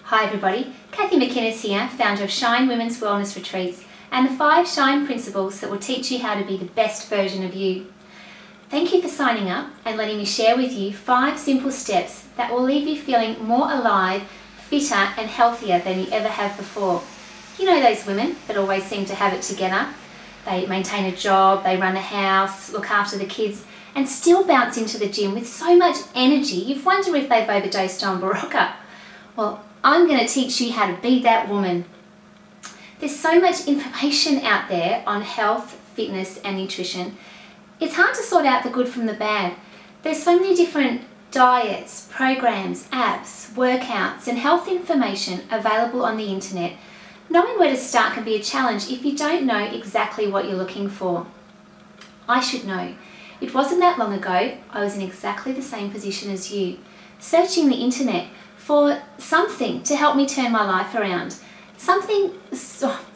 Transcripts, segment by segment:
Hi everybody, Kathy McInnes here, founder of Shine Women's Wellness Retreats and the 5 Shine principles that will teach you how to be the best version of you. Thank you for signing up and letting me share with you 5 simple steps that will leave you feeling more alive, fitter and healthier than you ever have before. You know those women that always seem to have it together. They maintain a job, they run a house, look after the kids and still bounce into the gym with so much energy you've wondered if they've overdosed on Berocca. Well, I'm going to teach you how to be that woman. There's so much information out there on health, fitness and nutrition. It's hard to sort out the good from the bad. There's so many different diets, programs, apps, workouts and health information available on the internet. Knowing where to start can be a challenge if you don't know exactly what you're looking for. I should know. It wasn't that long ago I was in exactly the same position as you, searching the internet for something to help me turn my life around.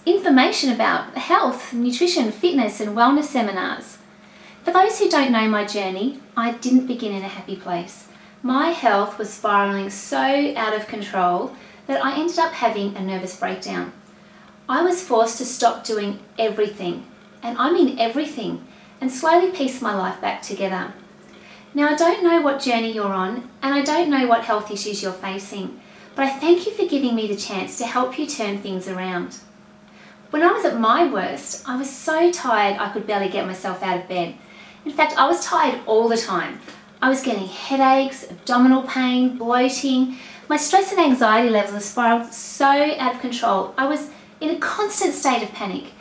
Information about health, nutrition, fitness and wellness seminars. For those who don't know my journey, I didn't begin in a happy place. My health was spiralling so out of control that I ended up having a nervous breakdown. I was forced to stop doing everything, and I mean everything, and slowly piece my life back together. Now I don't know what journey you're on and I don't know what health issues you're facing, but I thank you for giving me the chance to help you turn things around. When I was at my worst, I was so tired I could barely get myself out of bed. In fact, I was tired all the time. I was getting headaches, abdominal pain, bloating. My stress and anxiety levels had spiraled so out of control. I was in a constant state of panic.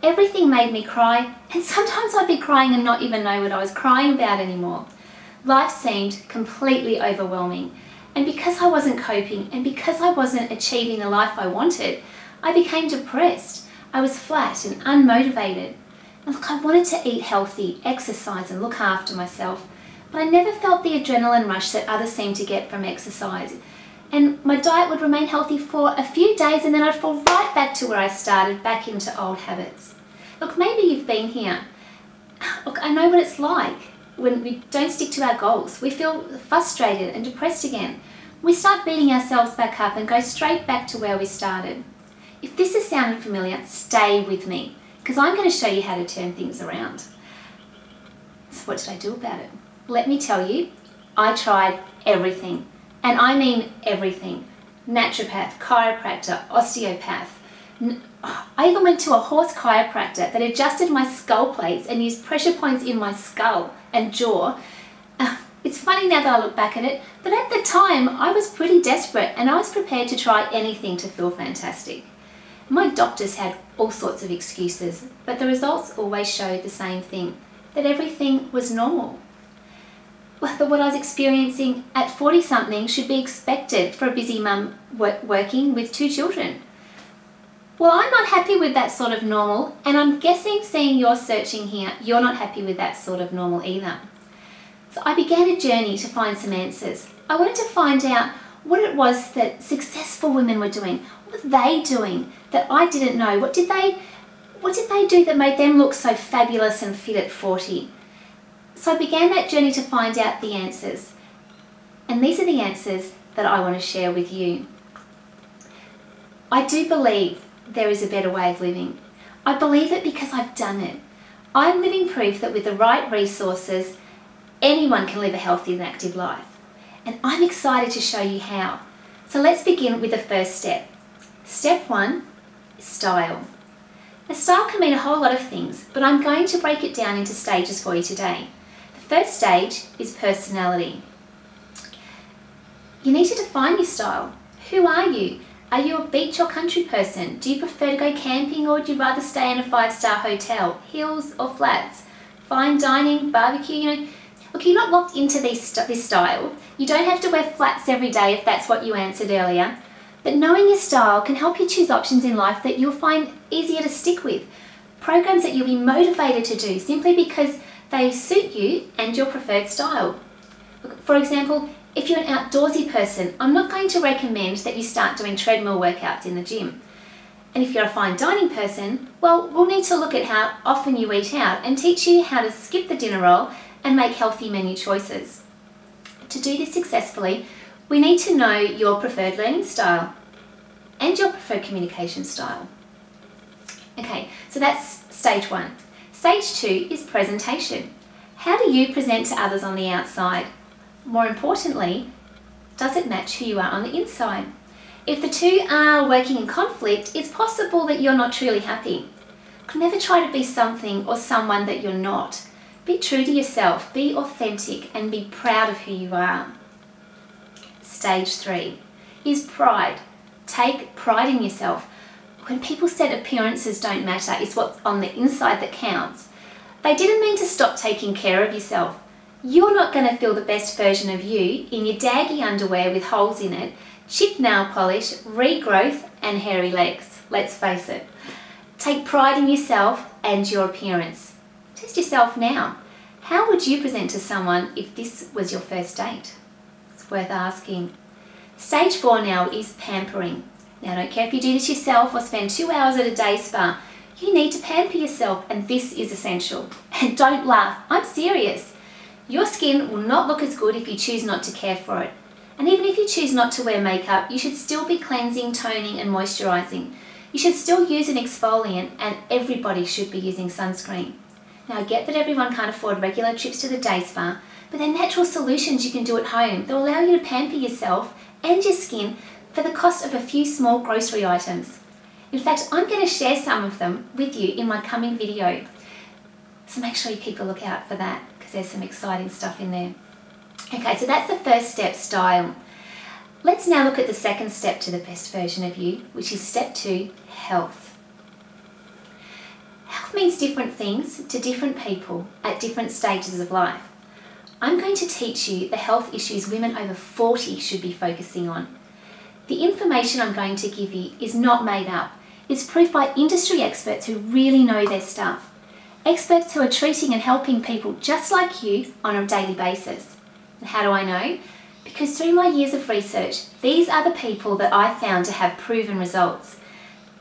Everything made me cry, and sometimes I'd be crying and not even know what I was crying about anymore. Life seemed completely overwhelming, and because I wasn't coping and because I wasn't achieving the life I wanted, I became depressed. I was flat and unmotivated. And look, I wanted to eat healthy, exercise and look after myself, but I never felt the adrenaline rush that others seem to get from exercise. And my diet would remain healthy for a few days and then I'd fall right back to where I started, back into old habits. Look, maybe you've been here. Look, I know what it's like. When we don't stick to our goals, we feel frustrated and depressed again. We start beating ourselves back up and go straight back to where we started. If this has sounded familiar, stay with me, because I'm going to show you how to turn things around. So what did I do about it? Let me tell you, I tried everything, and I mean everything. Naturopath, chiropractor, osteopath. I even went to a horse chiropractor that adjusted my skull plates and used pressure points in my skull and jaw. It's funny now that I look back at it, but at the time I was pretty desperate and I was prepared to try anything to feel fantastic. My doctors had all sorts of excuses, but the results always showed the same thing, that everything was normal. Well, what I was experiencing at 40-something should be expected for a busy mum working with 2 children. Well, I'm not happy with that sort of normal, and I'm guessing, seeing you're searching here, you're not happy with that sort of normal either. So I began a journey to find some answers. I wanted to find out what it was that successful women were doing. What were they doing that I didn't know? What did they do that made them look so fabulous and fit at 40? So I began that journey to find out the answers. And these are the answers that I want to share with you. I do believe there is a better way of living. I believe it because I've done it. I'm living proof that with the right resources, anyone can live a healthy and active life. And I'm excited to show you how. So let's begin with the first step. Step 1 is style. Now, style can mean a whole lot of things, but I'm going to break it down into stages for you today. The first stage is personality. You need to define your style. Who are you? Are you a beach or country person? Do you prefer to go camping or would you rather stay in a 5-star hotel? Hills or flats? Fine dining, barbecue, Look, you're not locked into this style. You don't have to wear flats every day if that's what you answered earlier. But knowing your style can help you choose options in life that you'll find easier to stick with. Programs that you'll be motivated to do simply because they suit you and your preferred style. Look, for example, if you're an outdoorsy person, I'm not going to recommend that you start doing treadmill workouts in the gym. And if you're a fine dining person, well, we'll need to look at how often you eat out and teach you how to skip the dinner roll and make healthy menu choices. To do this successfully, we need to know your preferred learning style. and your preferred communication style. Okay, so that's stage 1. Stage 2 is presentation. How do you present to others on the outside? More importantly, does it match who you are on the inside? If the two are working in conflict, it's possible that you're not truly happy. Never try to be something or someone that you're not. Be true to yourself, be authentic, and be proud of who you are. Stage 3 is pride. Take pride in yourself. When people said appearances don't matter, it's what's on the inside that counts. They didn't mean to stop taking care of yourself. You're not going to feel the best version of you in your daggy underwear with holes in it, chipped nail polish, regrowth, and hairy legs. Let's face it. Take pride in yourself and your appearance. Test yourself now. How would you present to someone if this was your first date? It's worth asking. Stage 4 now is pampering. Now, I don't care if you do this yourself or spend 2 hours at a day spa. You need to pamper yourself, and this is essential. And don't laugh, I'm serious. Your skin will not look as good if you choose not to care for it. And even if you choose not to wear makeup, you should still be cleansing, toning, and moisturising. You should still use an exfoliant, and everybody should be using sunscreen. Now, I get that everyone can't afford regular trips to the day spa, but they're natural solutions you can do at home that will allow you to pamper yourself and your skin for the cost of a few small grocery items. In fact, I'm going to share some of them with you in my coming video. So make sure you keep a lookout for that, because there's some exciting stuff in there. Okay, so that's the first step, style. Let's now look at the second step to the best version of you, which is step 2, health. Health means different things to different people at different stages of life. I'm going to teach you the health issues women over 40 should be focusing on. The information I'm going to give you is not made up. It's proof by industry experts who really know their stuff. Experts who are treating and helping people just like you on a daily basis. And how do I know? Because through my years of research, these are the people that I found to have proven results.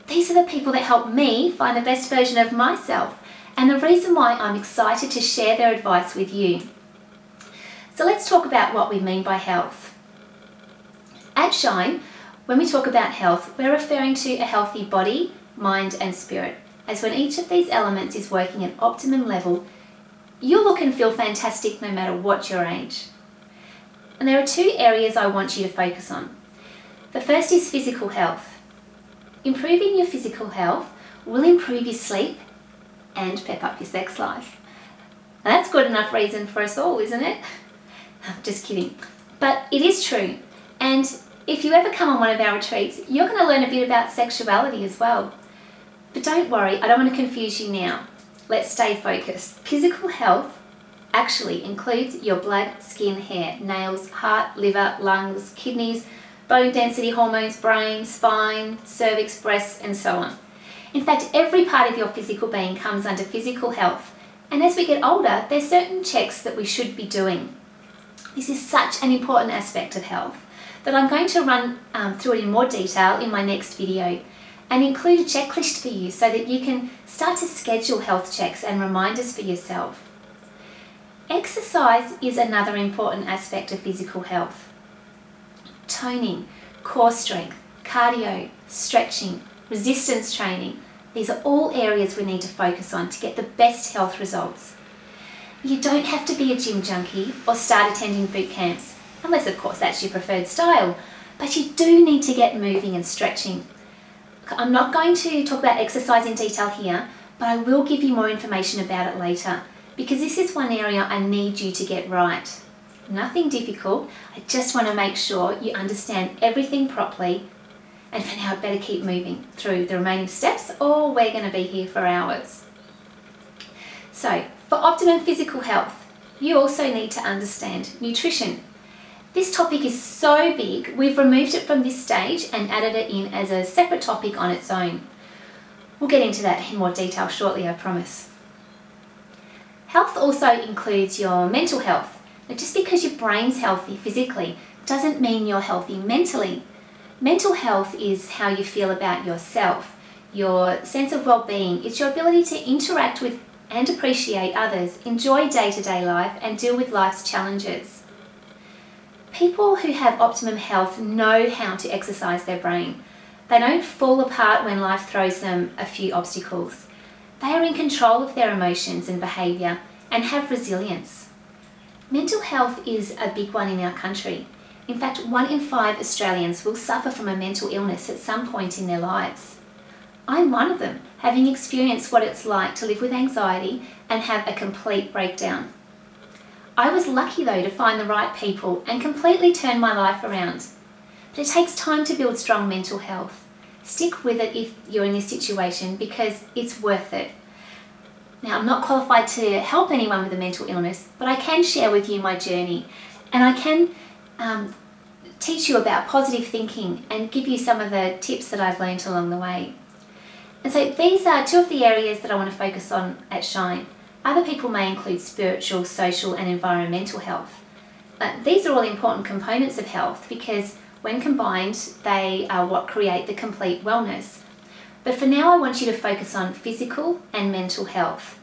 These are the people that help me find the best version of myself, and the reason why I'm excited to share their advice with you. So let's talk about what we mean by health. At Shine, when we talk about health, we're referring to a healthy body, mind, and spirit, as when each of these elements is working at optimum level, you'll look and feel fantastic no matter what your age. And there are 2 areas I want you to focus on. The first is physical health. Improving your physical health will improve your sleep and pep up your sex life. Now that's good enough reason for us all, isn't it? Just kidding. But it is true. And if you ever come on one of our retreats, you're going to learn a bit about sexuality as well. But don't worry, I don't want to confuse you now. Let's stay focused. Physical health actually includes your blood, skin, hair, nails, heart, liver, lungs, kidneys, bone density hormones, brain, spine, cervix, breasts, and so on. In fact, every part of your physical being comes under physical health. And as we get older, there's certain checks that we should be doing. This is such an important aspect of health that I'm going to run through it in more detail in my next video and include a checklist for you so that you can start to schedule health checks and reminders for yourself. Exercise is another important aspect of physical health. Toning, core strength, cardio, stretching, resistance training, these are all areas we need to focus on to get the best health results. You don't have to be a gym junkie or start attending boot camps, unless of course that's your preferred style, but you do need to get moving and stretching. I'm not going to talk about exercise in detail here, but I will give you more information about it later, because this is one area I need you to get right. Nothing difficult, I just want to make sure you understand everything properly, and for now I'd better keep moving through the remaining steps or we're going to be here for hours. So, for optimum physical health, you also need to understand nutrition. This topic is so big, we've removed it from this stage and added it in as a separate topic on its own. We'll get into that in more detail shortly, I promise. Health also includes your mental health. Now, just because your brain's healthy physically doesn't mean you're healthy mentally. Mental health is how you feel about yourself, your sense of well-being. It's your ability to interact with and appreciate others, enjoy day-to-day life, and deal with life's challenges. People who have optimum health know how to exercise their brain. They don't fall apart when life throws them a few obstacles. They are in control of their emotions and behaviour and have resilience. Mental health is a big one in our country. In fact, 1 in 5 Australians will suffer from a mental illness at some point in their lives. I'm one of them, having experienced what it's like to live with anxiety and have a complete breakdown. I was lucky though to find the right people and completely turn my life around. But it takes time to build strong mental health. Stick with it if you're in this situation because it's worth it. Now, I'm not qualified to help anyone with a mental illness, but I can share with you my journey, and I can teach you about positive thinking and give you some of the tips that I've learned along the way. And so these are 2 of the areas that I want to focus on at Shine. Other people may include spiritual, social and environmental health. These are all important components of health because when combined, they are what create the complete wellness. But for now, I want you to focus on physical and mental health.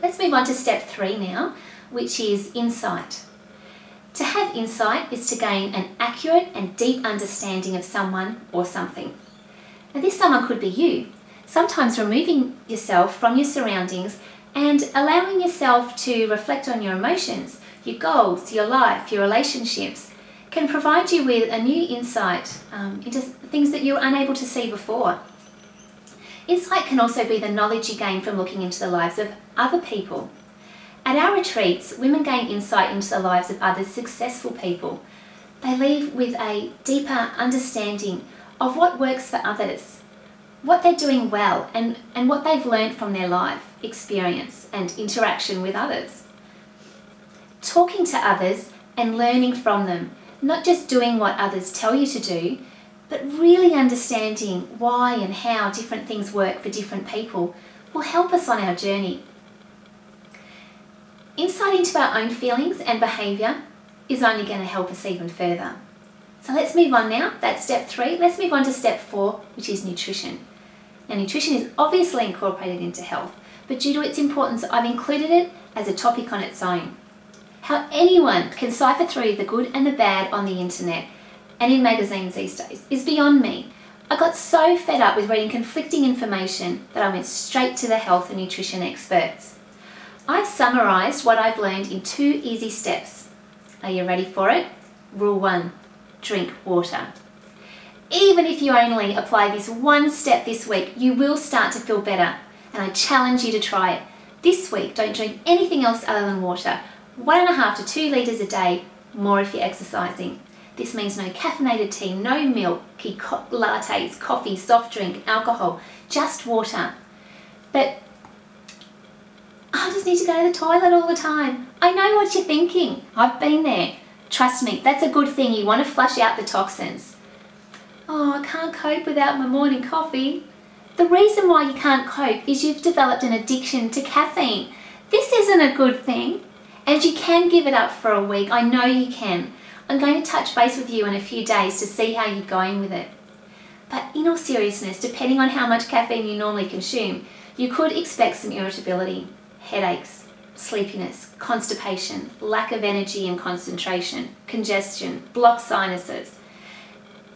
Let's move on to step 3 now, which is insight. To have insight is to gain an accurate and deep understanding of someone or something. Now, this someone could be you. Sometimes removing yourself from your surroundings and allowing yourself to reflect on your emotions, your goals, your life, your relationships, can provide you with a new insight into things that you were unable to see before. Insight can also be the knowledge you gain from looking into the lives of other people. At our retreats, women gain insight into the lives of other successful people. They leave with a deeper understanding of what works for others, what they're doing well, and what they've learned from their life experience and interaction with others. Talking to others and learning from them, not just doing what others tell you to do, but really understanding why and how different things work for different people will help us on our journey. Insight into our own feelings and behaviour is only going to help us even further. So let's move on now. That's step 3. Let's move on to step 4, which is nutrition. Now, nutrition is obviously incorporated into health, but due to its importance, I've included it as a topic on its own. How anyone can cipher through the good and the bad on the internet and in magazines these days is beyond me. I got so fed up with reading conflicting information that I went straight to the health and nutrition experts. I've summarised what I've learned in 2 easy steps. Are you ready for it? Rule 1, drink water. Even if you only apply this 1 step this week, you will start to feel better, and I challenge you to try it. This week, don't drink anything else other than water. 1.5 to 2 litres a day, more if you're exercising. This means no caffeinated tea, no milk, lattes, coffee, soft drink, alcohol, just water. But I just need to go to the toilet all the time. I know what you're thinking. I've been there. Trust me, that's a good thing. You want to flush out the toxins. Oh, I can't cope without my morning coffee. The reason why you can't cope is you've developed an addiction to caffeine. This isn't a good thing. And you can give it up for a week. I know you can. I'm going to touch base with you in a few days to see how you're going with it. But in all seriousness, depending on how much caffeine you normally consume, you could expect some irritability, headaches, sleepiness, constipation, lack of energy and concentration, congestion, blocked sinuses.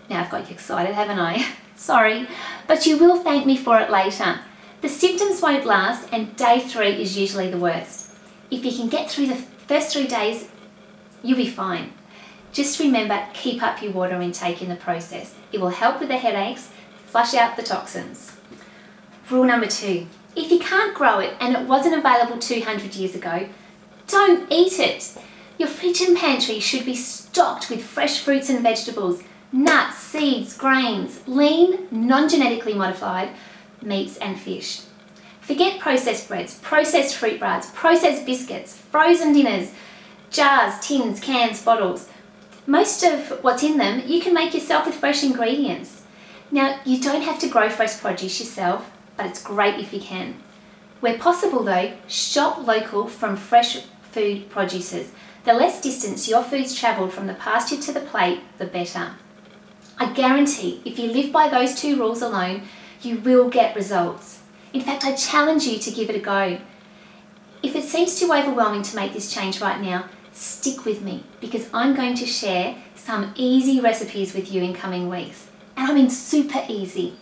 Now I've got you excited, haven't I? Sorry, but you will thank me for it later. The symptoms won't last and day 3 is usually the worst. If you can get through the first 3 days, you'll be fine. Just remember, keep up your water intake in the process. It will help with the headaches, flush out the toxins. Rule number 2, if you can't grow it and it wasn't available 200 years ago, don't eat it. Your fridge and pantry should be stocked with fresh fruits and vegetables, nuts, seeds, grains, lean, non-genetically modified meats and fish. Forget processed breads, processed fruit bars, processed biscuits, frozen dinners, jars, tins, cans, bottles. Most of what's in them you can make yourself with fresh ingredients. Now, you don't have to grow fresh produce yourself, but it's great if you can. Where possible though, shop local from fresh food producers. The less distance your food's travelled from the pasture to the plate, the better. I guarantee if you live by those 2 rules alone, you will get results. In fact, I challenge you to give it a go. If it seems too overwhelming to make this change right now, stick with me because I'm going to share some easy recipes with you in coming weeks. And I mean super easy.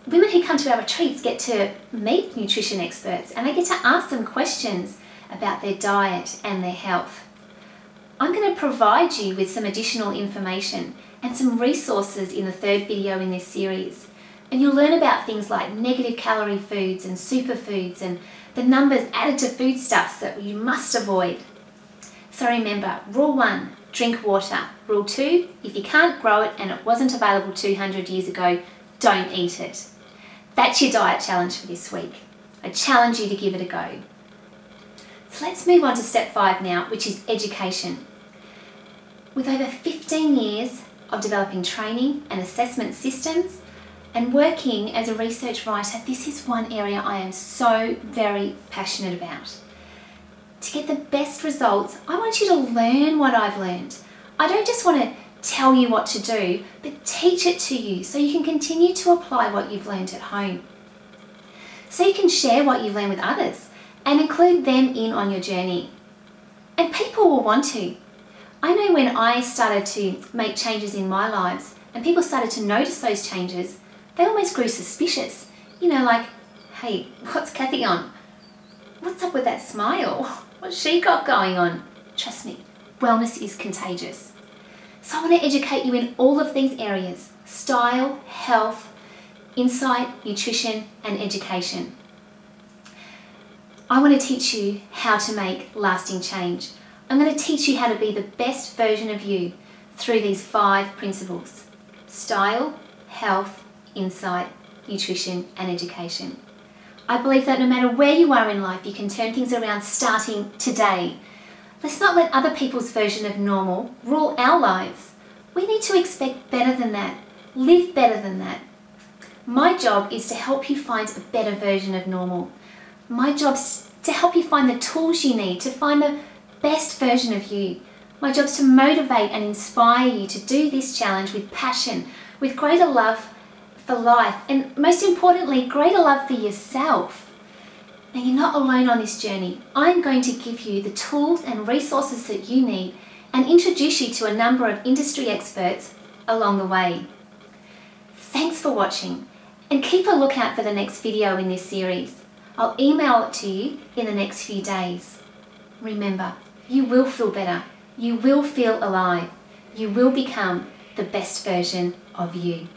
Women who come to our retreats get to meet nutrition experts and I get to ask them questions about their diet and their health. I'm going to provide you with some additional information and some resources in the third video in this series. And you'll learn about things like negative calorie foods and superfoods and the numbers added to foodstuffs that you must avoid. So remember, rule 1, drink water. Rule 2, if you can't grow it and it wasn't available 200 years ago, don't eat it. That's your diet challenge for this week. I challenge you to give it a go. So let's move on to step 5 now, which is education. With over 15 years of developing training and assessment systems and working as a research writer, this is one area I am so very passionate about. To get the best results, I want you to learn what I've learned. I don't just want to tell you what to do, but teach it to you so you can continue to apply what you've learned at home. So you can share what you've learned with others and include them in on your journey. And people will want to. I know when I started to make changes in my lives and people started to notice those changes, they almost grew suspicious. You know, like, hey, what's Kathy on? What's up with that smile? What's she got going on? Trust me, wellness is contagious. So I want to educate you in all of these areas: style, health, insight, nutrition, and education. I want to teach you how to make lasting change. I'm going to teach you how to be the best version of you through these 5 principles: style, health, insight, nutrition, and education. I believe that no matter where you are in life, you can turn things around starting today. Let's not let other people's version of normal rule our lives. We need to expect better than that, live better than that. My job is to help you find a better version of normal. My job's to help you find the tools you need to find the best version of you. My job's to motivate and inspire you to do this challenge with passion, with greater love for life, and most importantly, greater love for yourself. Now, you're not alone on this journey. I'm going to give you the tools and resources that you need and introduce you to a number of industry experts along the way. Thanks for watching, and keep a lookout for the next video in this series. I'll email it to you in the next few days. Remember, you will feel better. You will feel alive. You will become the best version of you.